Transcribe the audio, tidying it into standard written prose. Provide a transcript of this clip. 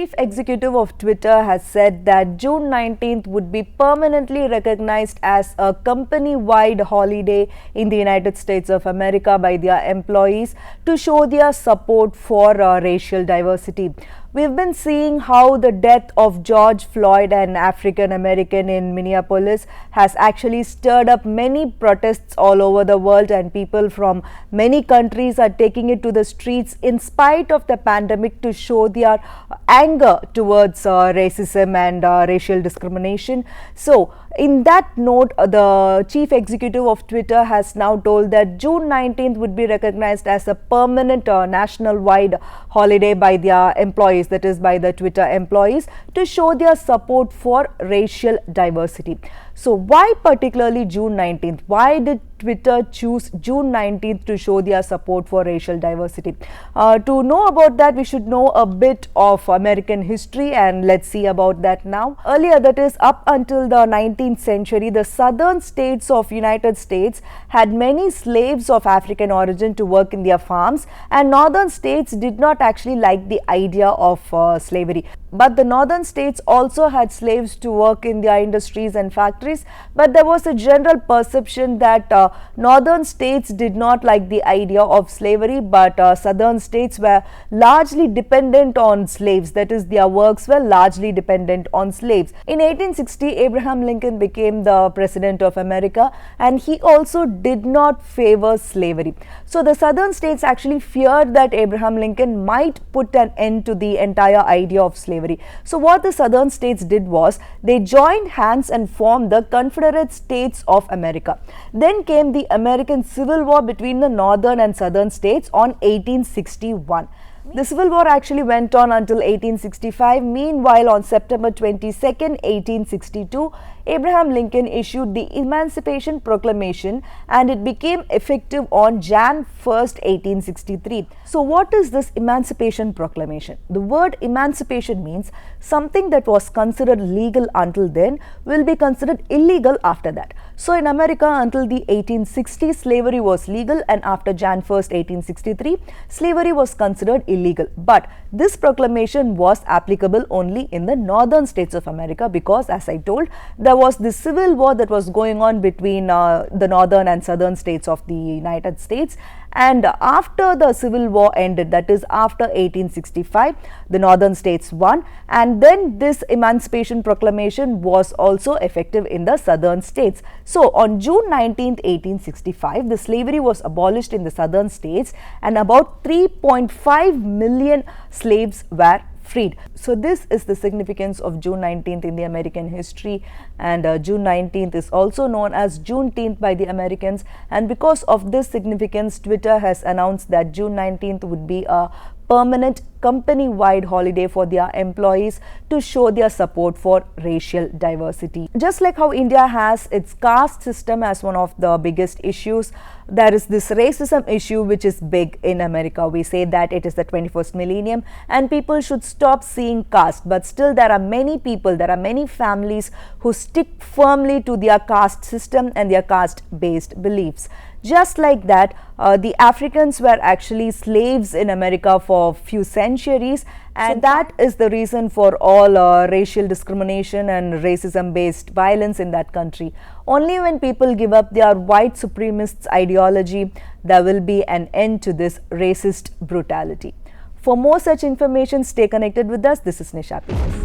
chief executive of Twitter has said that June 19th would be permanently recognized as a company-wide holiday in the United States of America by their employees to show their support for racial diversity. We've been seeing how the death of George Floyd, an African American in Minneapolis, has actually stirred up many protests all over the world, and people from many countries are taking it to the streets in spite of the pandemic to show their anger towards racism and racial discrimination. So, in that note, the chief executive of Twitter has now told that June 19th would be recognized as a permanent national-wide holiday by their employees, that is by the Twitter employees, to show their support for racial diversity. So why particularly June 19th? Why did Twitter choose June 19th to show their support for racial diversity? To know about that, we should know a bit of American history, and let's see about that now. Earlier, that is up until the 19th century, the southern states of United States had many slaves of African origin to work in their farms, and northern states did not actually like the idea of slavery. But the northern states also had slaves to work in their industries and factories, but there was a general perception that northern states did not like the idea of slavery, but southern states were largely dependent on slaves, that is their works were largely dependent on slaves. In 1860, Abraham Lincoln became the president of America, and he also did not favor slavery. So the southern states actually feared that Abraham Lincoln might put an end to the entire idea of slavery. So what the southern states did was they joined hands and formed the Confederate States of America. Then came the American Civil War between the northern and southern states on 1861. The Civil War actually went on until 1865. Meanwhile, on September 22nd, 1862, Abraham Lincoln issued the Emancipation Proclamation, and it became effective on Jan 1st, 1863. So what is this Emancipation Proclamation? The word emancipation means something that was considered legal until then will be considered illegal after that. So in America, until the 1860s, slavery was legal, and after Jan 1st, 1863, slavery was considered illegal. But this proclamation was applicable only in the northern states of America because, as I told, there was the civil war that was going on between the northern and southern states of the United States. And after the Civil War ended, that is after 1865, the northern states won, and then this Emancipation Proclamation was also effective in the southern states. So on June 19, 1865, the slavery was abolished in the southern states, and about 3.5 million slaves were freed. So this is the significance of June 19th in the American history, and June 19th is also known as Juneteenth by the Americans, and because of this significance, Twitter has announced that June 19th would be a permanent company-wide holiday for their employees to show their support for racial diversity. Just like how India has its caste system as one of the biggest issues, there is this racism issue which is big in America. We say that it is the 21st millennium and people should stop seeing caste, but still there are many people, there are many families who stick firmly to their caste system and their caste-based beliefs. Just like that, the Africans were actually slaves in America for few centuries, and that is the reason for all racial discrimination and racism based violence in that country. Only when people give up their white supremacist ideology, there will be an end to this racist brutality. For more such information, stay connected with us. This is Nisha P.